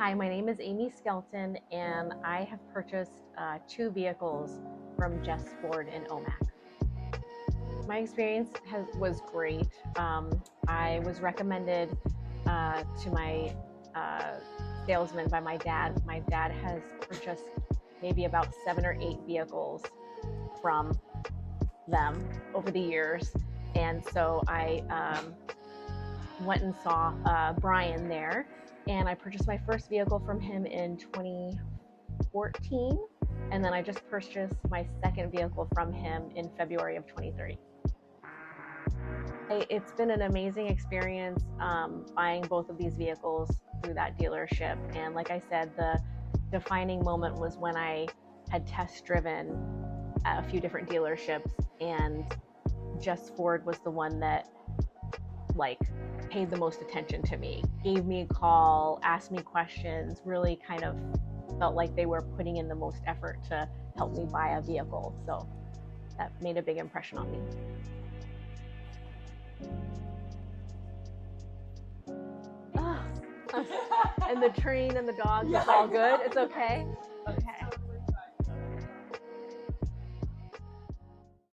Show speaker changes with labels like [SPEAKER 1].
[SPEAKER 1] Hi, my name is Amy Skelton, and I have purchased 2 vehicles from Jess Ford in Omak. My experience was great. I was recommended to my salesman by my dad. My dad has purchased maybe about 7 or 8 vehicles from them over the years, and so I went and saw Brian there, and I purchased my first vehicle from him in 2014, and then I just purchased my second vehicle from him in February of 23. It's been an amazing experience buying both of these vehicles through that dealership, and like I said, the defining moment was when I had test driven at a few different dealerships, and Jess Ford was the one that paid the most attention to me, gave me a call, asked me questions, really kind of felt like they were putting in the most effort to help me buy a vehicle. So that made a big impression on me. And the train and the dogs, it's all good? It's okay? Okay.